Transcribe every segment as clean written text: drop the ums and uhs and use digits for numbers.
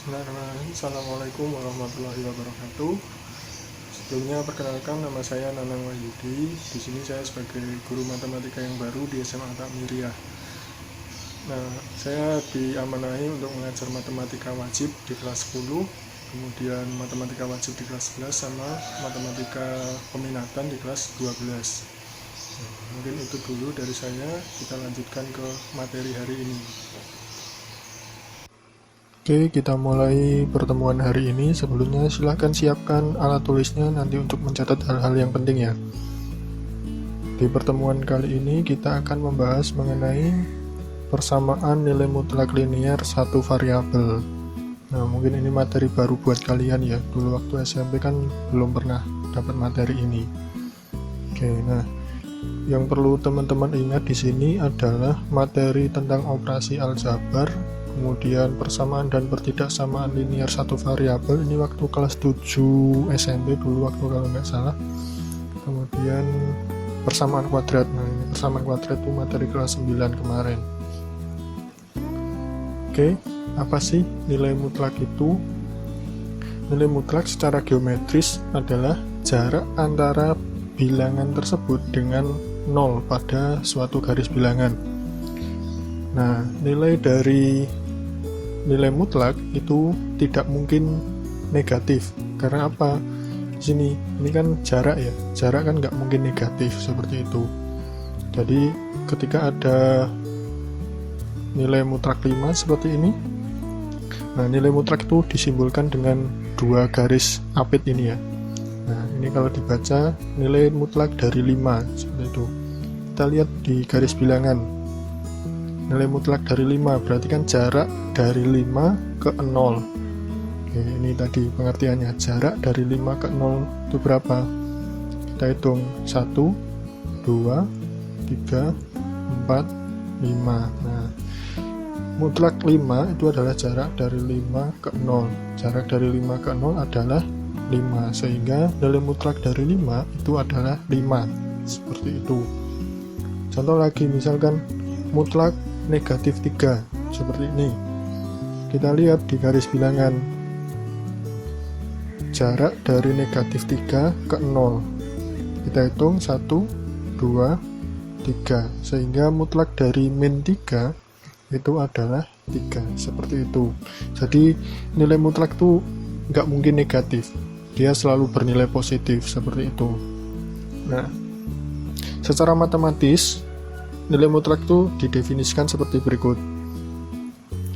Bismillahirrahmanirrahim. Assalamualaikum warahmatullahi wabarakatuh. Sebelumnya perkenalkan, nama saya Nanang Wahyudi. Di sini saya sebagai guru matematika yang baru di SMA Takmiriyah. Nah, saya diamanahi untuk mengajar matematika wajib di kelas 10, kemudian matematika wajib di kelas 11, sama matematika peminatan di kelas 12. Nah, mungkin itu dulu dari saya. Kita lanjutkan ke materi hari ini. Oke, kita mulai pertemuan hari ini. Sebelumnya silahkan siapkan alat tulisnya nanti untuk mencatat hal-hal yang penting ya. Di pertemuan kali ini kita akan membahas mengenai persamaan nilai mutlak linear satu variabel. Nah, mungkin ini materi baru buat kalian ya. Dulu waktu SMP kan belum pernah dapat materi ini. Oke, nah yang perlu teman-teman ingat di sini adalah materi tentang operasi aljabar, kemudian persamaan dan pertidaksamaan linear satu variabel, ini waktu kelas 7 SMP dulu waktu kalau nggak salah. Kemudian persamaan kuadrat, nah ini persamaan kuadrat itu materi kelas 9 kemarin. Oke, apa sih nilai mutlak itu? Nilai mutlak secara geometris adalah jarak antara bilangan tersebut dengan 0 pada suatu garis bilangan. Nah, nilai dari nilai mutlak itu tidak mungkin negatif. Karena apa? Di sini ini kan jarak ya. Jarak kan nggak mungkin negatif seperti itu. Jadi ketika ada nilai mutlak 5 seperti ini, nah nilai mutlak itu disimbolkan dengan dua garis apit ini ya. Nah ini kalau dibaca nilai mutlak dari 5 seperti itu. Kita lihat di garis bilangan, nilai mutlak dari 5 berarti kan jarak dari 5 ke 0. Oke, ini tadi pengertiannya, jarak dari 5 ke 0 itu berapa? Kita hitung 1, 2, 3, 4, 5. Nah, mutlak 5 itu adalah jarak dari 5 ke 0. Jarak dari 5 ke 0 adalah 5, sehingga nilai mutlak dari 5 itu adalah 5. Seperti itu. Contoh lagi, misalkan mutlak negatif 3 seperti ini. Kita lihat di garis bilangan, jarak dari negatif 3 ke 0. Kita hitung 1, 2, 3, sehingga mutlak dari min 3 itu adalah 3. Seperti itu. Jadi nilai mutlak itu nggak mungkin negatif, dia selalu bernilai positif seperti itu. Nah, secara matematis nilai mutlak itu didefinisikan seperti berikut.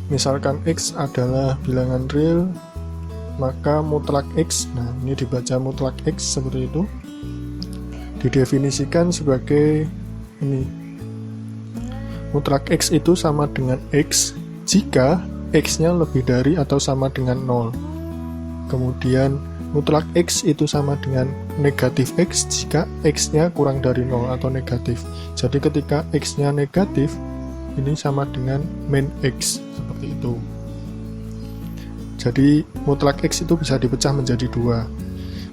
Misalkan X adalah bilangan real, maka mutlak X, nah ini dibaca mutlak X seperti itu, didefinisikan sebagai ini. Mutlak X itu sama dengan X jika X-nya lebih dari atau sama dengan 0. Kemudian mutlak X itu sama dengan negatif X jika X-nya kurang dari 0 atau negatif. Jadi ketika X-nya negatif, ini sama dengan min X, seperti itu. Jadi mutlak X itu bisa dipecah menjadi dua.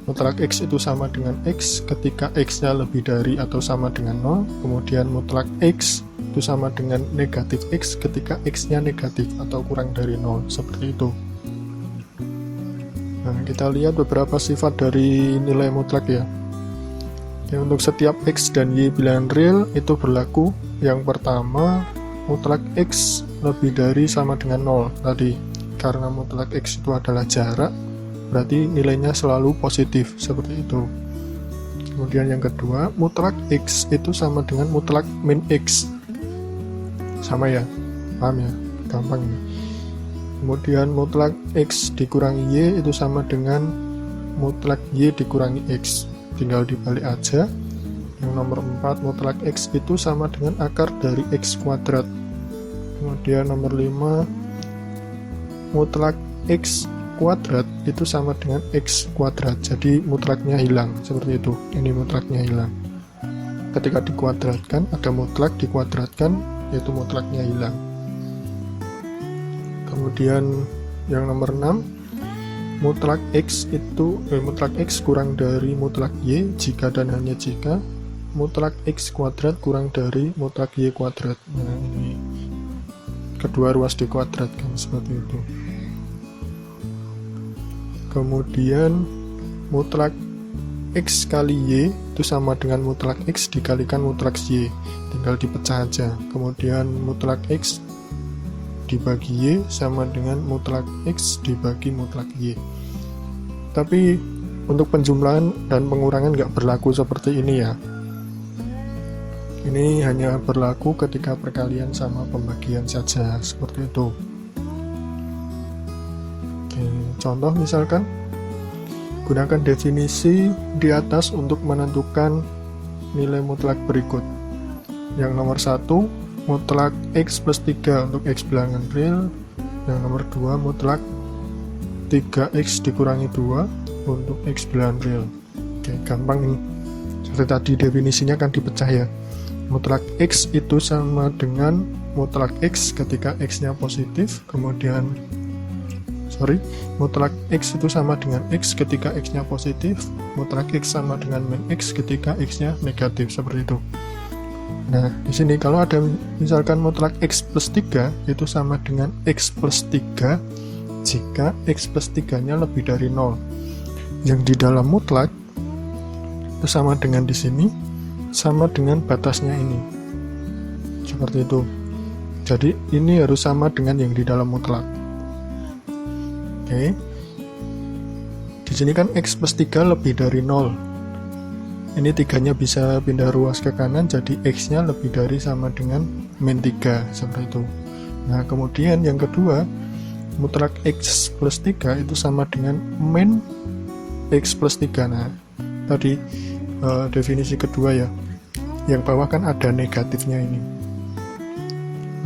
Mutlak X itu sama dengan X ketika X-nya lebih dari atau sama dengan 0. Kemudian mutlak X itu sama dengan negatif X ketika X-nya negatif atau kurang dari 0, seperti itu. Nah, kita lihat beberapa sifat dari nilai mutlak ya. Untuk setiap X dan Y bilangan real itu berlaku. Yang pertama, mutlak X lebih dari sama dengan 0 tadi. Karena mutlak X itu adalah jarak, berarti nilainya selalu positif, seperti itu. Kemudian yang kedua, mutlak X itu sama dengan mutlak min X. Sama ya, paham ya, gampang ya. Kemudian mutlak X dikurangi Y itu sama dengan mutlak Y dikurangi X. Tinggal dibalik aja. Yang nomor 4, mutlak X itu sama dengan akar dari X kuadrat. Kemudian nomor 5, mutlak X kuadrat itu sama dengan X kuadrat. Jadi mutlaknya hilang, seperti itu. Ini mutlaknya hilang. Ketika dikuadratkan, ada mutlak dikuadratkan, yaitu mutlaknya hilang. Kemudian yang nomor 6, mutlak X itu mutlak X kurang dari mutlak Y jika dan hanya jika mutlak X kuadrat kurang dari mutlak Y kuadrat. Nah, ini kedua ruas dikuadratkan seperti itu. kemudian mutlak X kali Y itu sama dengan mutlak X dikalikan mutlak Y, tinggal dipecah aja. Kemudian mutlak X dibagi Y sama dengan mutlak X dibagi mutlak Y. Tapi untuk penjumlahan dan pengurangan nggak berlaku seperti ini ya. Ini hanya berlaku ketika perkalian sama pembagian saja, seperti itu. Oke, contoh misalkan gunakan definisi di atas untuk menentukan nilai mutlak berikut. Yang nomor 1, mutlak X plus 3 untuk X bilangan real. Yang nomor 2, mutlak 3X dikurangi 2 untuk X bilangan real. Oke, gampang ini. Seperti tadi definisinya kan dipecah ya. Mutlak X itu sama dengan mutlak X ketika X-nya positif, kemudian mutlak X itu sama dengan X ketika X-nya positif, mutlak X sama dengan min X ketika X-nya negatif, seperti itu. Nah, di sini kalau ada misalkan mutlak X plus 3 itu sama dengan X plus 3 jika X plus 3-nya lebih dari 0. Yang di dalam mutlak itu sama dengan di sini, sama dengan batasnya ini. Seperti itu. Jadi, ini harus sama dengan yang di dalam mutlak. Oke. Di sini kan X plus 3 lebih dari 0. Ini 3-nya bisa pindah ruas ke kanan, jadi X-nya lebih dari sama dengan min 3, seperti itu. Nah, kemudian yang kedua, mutlak X plus 3 itu sama dengan min X plus 3. Nah, tadi definisi kedua ya. Yang bawah kan ada negatifnya ini.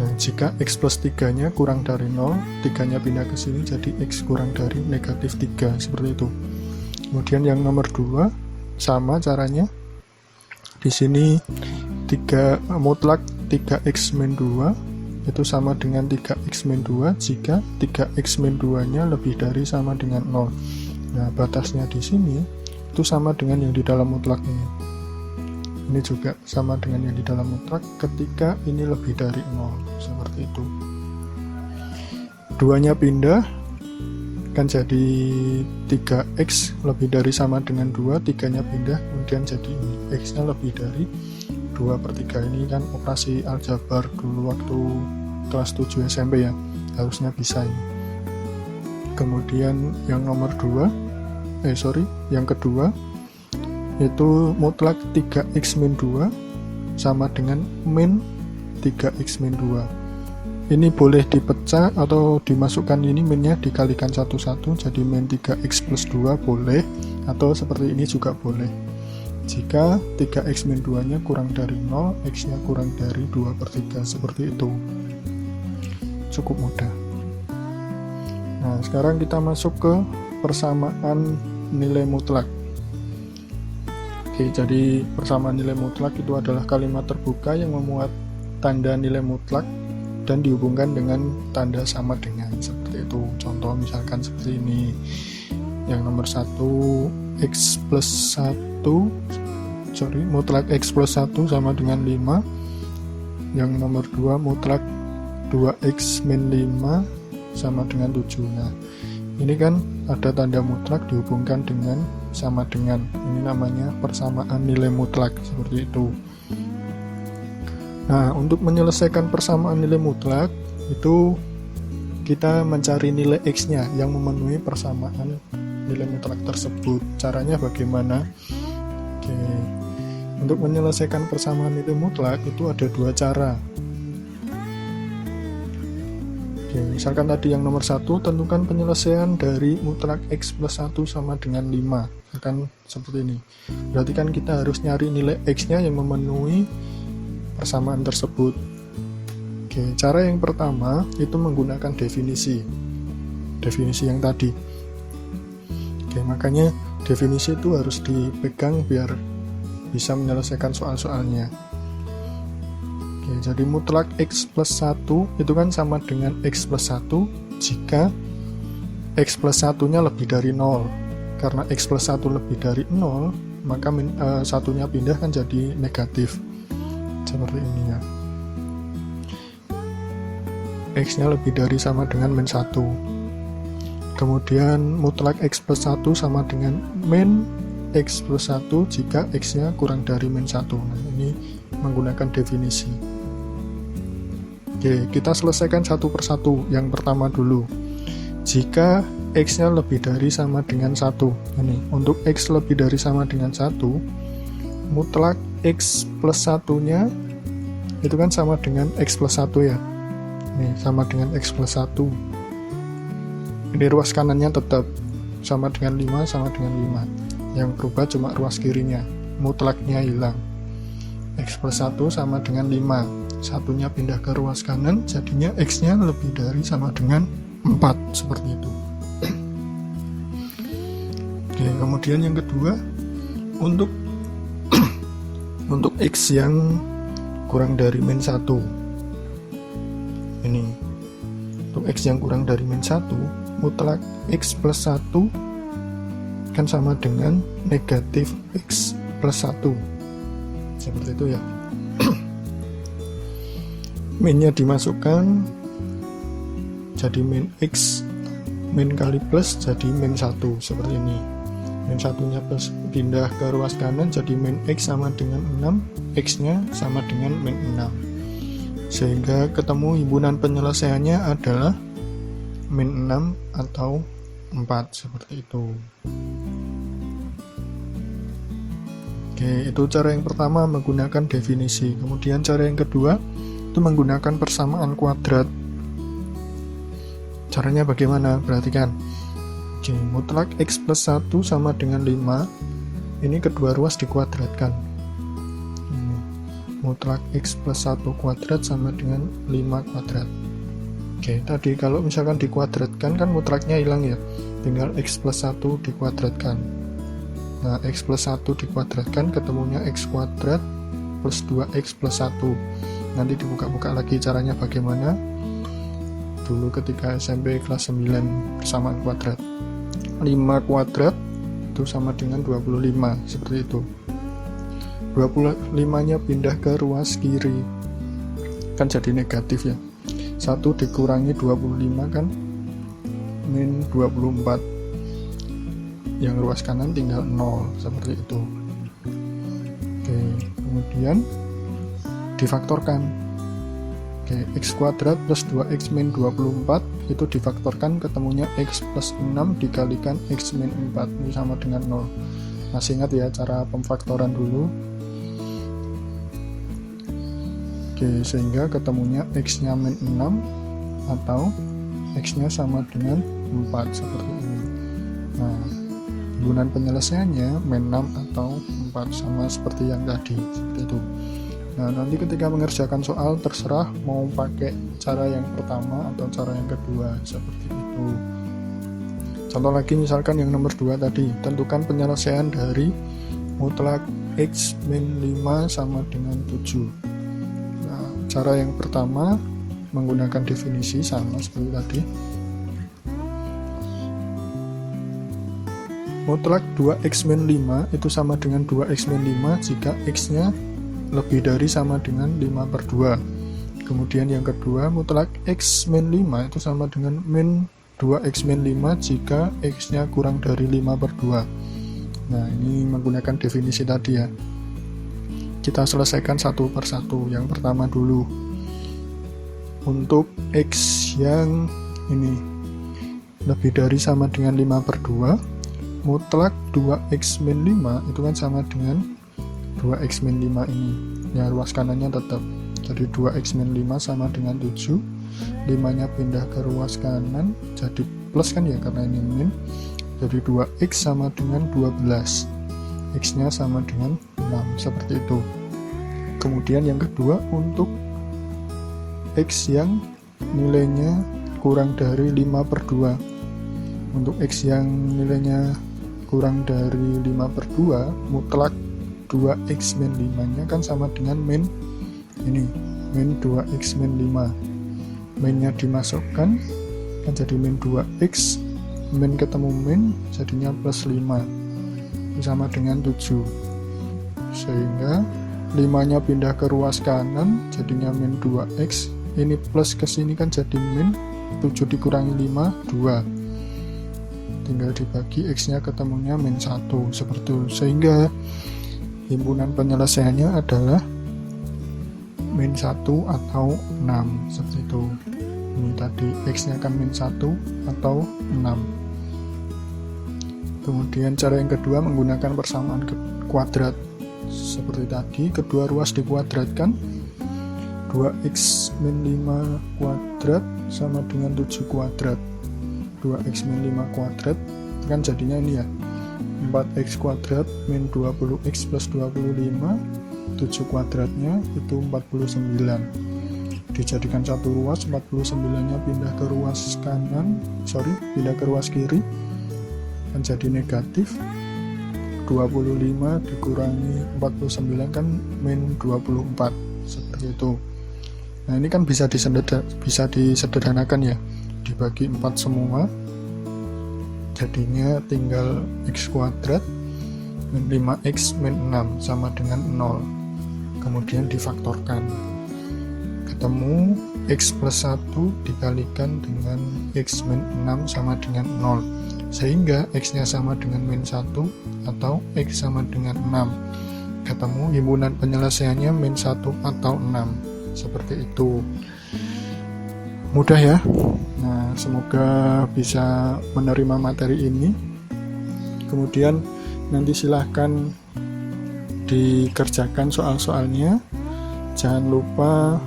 Nah, jika X plus 3-nya kurang dari 0, 3-nya pindah ke sini, jadi X kurang dari negatif 3, seperti itu. Kemudian yang nomor 2, sama caranya. Di sini mutlak 3X min 2, itu sama dengan 3X min 2, jika 3X min 2-nya lebih dari sama dengan 0. Nah, batasnya di sini, itu sama dengan yang di dalam mutlak ini. Ini juga sama dengan yang di dalam mutlak ketika ini lebih dari 0, seperti itu. Duanya pindah, kan jadi 3X lebih dari sama dengan 2, 3-nya pindah, kemudian jadi ini, X-nya lebih dari 2/3. Ini kan operasi aljabar dulu waktu kelas 7 SMP ya, harusnya bisa ini. Kemudian yang nomor 2, yang kedua, yaitu mutlak 3X min 2 sama dengan min 3X min 2. Ini boleh dipecah atau dimasukkan ini minnya dikalikan satu-satu, jadi min 3X plus 2 boleh, atau seperti ini juga boleh. Jika 3X min 2-nya kurang dari 0, X-nya kurang dari 2/3, seperti itu. Cukup mudah. Nah, sekarang kita masuk ke persamaan nilai mutlak. Oke, jadi persamaan nilai mutlak itu adalah kalimat terbuka yang memuat tanda nilai mutlak dan dihubungkan dengan tanda sama dengan, seperti itu. Contoh misalkan seperti ini. Yang nomor 1, X plus 1, mutlak X plus 1 sama dengan 5. Yang nomor 2, mutlak 2X min 5 sama dengan 7. Nah, ini kan ada tanda mutlak dihubungkan dengan sama dengan. Ini namanya persamaan nilai mutlak, seperti itu. Nah, untuk menyelesaikan persamaan nilai mutlak itu kita mencari nilai X-nya yang memenuhi persamaan nilai mutlak tersebut. Caranya bagaimana? Oke. Untuk menyelesaikan persamaan nilai mutlak itu ada 2 cara. Oke, misalkan tadi yang nomor 1, tentukan penyelesaian dari mutlak X plus 1 sama dengan 5. Misalkan seperti ini. Berarti kan kita harus nyari nilai X-nya yang memenuhi persamaan tersebut. Oke, cara yang pertama itu menggunakan definisi yang tadi. Oke, makanya definisi itu harus dipegang biar bisa menyelesaikan soal-soalnya. Oke, jadi mutlak X plus 1 itu kan sama dengan X plus 1 jika X plus 1-nya lebih dari 0. Karena X plus 1 lebih dari 0, maka satunya pindah kan jadi negatif. Seperti ini ya. X-nya lebih dari sama dengan min 1. Kemudian mutlak X plus 1 sama dengan min X plus 1 jika X nya kurang dari min 1. Nah, ini menggunakan definisi. Oke, kita selesaikan satu persatu. Yang pertama dulu, jika X nya lebih dari sama dengan 1. Ini untuk X lebih dari sama dengan 1, mutlak X plus 1 nya itu kan sama dengan X plus 1 ya. Ini sama dengan X plus 1. Ini ruas kanannya tetap sama dengan 5, sama dengan 5. Yang berubah cuma ruas kirinya, mutlaknya hilang. X plus 1 sama dengan 5. Satunya pindah ke ruas kanan, jadinya X nya lebih dari sama dengan 4, seperti itu. Oke, kemudian yang kedua, untuk untuk X yang kurang dari min 1. Ini untuk X yang kurang dari min 1, mutlak X plus 1 kan sama dengan negatif X plus 1, seperti itu ya. Minnya dimasukkan jadi min X, min kali plus jadi min 1, seperti ini. Min 1 nya plus pindah ke ruas kanan jadi min X sama dengan 6, X nya sama dengan min 6, sehingga ketemu himpunan penyelesaiannya adalah min 6 atau 4, seperti itu. Oke, itu cara yang pertama menggunakan definisi. Kemudian cara yang kedua itu menggunakan persamaan kuadrat. Caranya bagaimana? Perhatikan. Oke, mutlak X plus 1 sama dengan 5. Ini kedua ruas dikuadratkan. Mutlak X plus 1 kuadrat sama dengan 5 kuadrat. Oke, tadi kalau misalkan dikuadratkan kan mutlaknya hilang ya, tinggal X plus 1 dikuadratkan. Nah, X plus 1 dikuadratkan ketemunya X kuadrat plus 2X plus 1. Nanti dibuka-buka lagi caranya bagaimana dulu ketika SMP kelas 9 persamaan kuadrat. 5 kuadrat itu sama dengan 25, seperti itu. 25 nya pindah ke ruas kiri kan jadi negatif ya. 1 dikurangi 25 kan min 24, yang ruas kanan tinggal 0, seperti itu. Oke, kemudian difaktorkan. Oke, X kuadrat plus 2X min 24 itu difaktorkan ketemunya X plus 6 dikalikan X min 4, ini sama dengan 0. Masih ingat ya cara pemfaktoran dulu. Oke, sehingga ketemunya X nya min 6 atau X nya sama dengan 4, seperti ini. Nah, himpunan penyelesaiannya min 6 atau 4, sama seperti yang tadi, seperti itu. Nah, nanti ketika mengerjakan soal terserah mau pakai cara yang pertama atau cara yang kedua, seperti itu. Contoh lagi misalkan yang nomor 2 tadi, tentukan penyelesaian dari mutlak X min 5 sama dengan 7. Cara yang pertama menggunakan definisi sama seperti tadi. Mutlak 2X min 5 itu sama dengan 2X min 5 jika X nya lebih dari sama dengan 5/2. Kemudian yang kedua, mutlak X min 5 itu sama dengan min 2X min 5 jika X nya kurang dari 5/2. Nah, ini menggunakan definisi tadi ya. Kita selesaikan satu persatu. Yang pertama dulu, untuk X yang ini lebih dari sama dengan 5/2, mutlak 2X min 5 itu kan sama dengan 2X min 5 ini ya, ruas kanannya tetap, jadi 2X min 5 sama dengan 7, 5 nya pindah ke ruas kanan jadi plus kan ya, karena ini min, jadi 2X sama dengan 12, X nya sama dengan 6, seperti itu. Kemudian yang kedua, untuk X yang nilainya kurang dari 5/2. Untuk X yang nilainya kurang dari 5/2, mutlak 2X min 5 nya kan sama dengan min ini, min 2X min 5. Minnya dimasukkan kan jadi min 2X, min ketemu min jadinya plus 5, sama dengan 7, sehingga 5 nya pindah ke ruas kanan jadinya min 2X, ini plus ke sini kan jadi min, 7 dikurangi 5, 2. tinggal dibagi, X-nya ketemunya min 1 seperti itu. Sehingga himpunan penyelesaiannya adalah min 1 atau 6 seperti itu. Ini tadi X-nya kan min 1 atau 6. Kemudian cara yang kedua menggunakan persamaan kuadrat. Seperti tadi, kedua ruas dikuadratkan, 2x min 5 kuadrat sama dengan 7 kuadrat. 2x min 5 kuadrat kan jadinya ini ya, 4x kuadrat min 20x plus 25, 7 kuadratnya itu 49. Dijadikan satu ruas, 49-nya pindah ke ruas pindah ke ruas kiri, kan jadi negatif. 25 dikurangi 49 kan min 24 seperti itu. Nah ini kan bisa disederhanakan ya, dibagi 4 semua, jadinya tinggal x kuadrat min 5x min 6 sama dengan 0, kemudian difaktorkan, ketemu x plus 1 dikalikan dengan x min 6 sama dengan 0, sehingga x nya sama dengan min 1 atau x sama dengan 6. Ketemu himpunan penyelesaiannya min 1 atau 6. Seperti itu. Mudah ya. Nah, semoga bisa menerima materi ini. Kemudian nanti silahkan dikerjakan soal-soalnya. Jangan lupa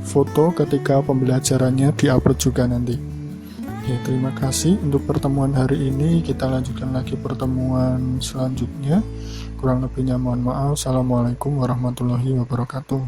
foto ketika pembelajarannya diupload juga nanti. Ya, terima kasih untuk pertemuan hari ini. Kita lanjutkan lagi pertemuan selanjutnya. Kurang lebihnya mohon maaf. Assalamualaikum warahmatullahi wabarakatuh.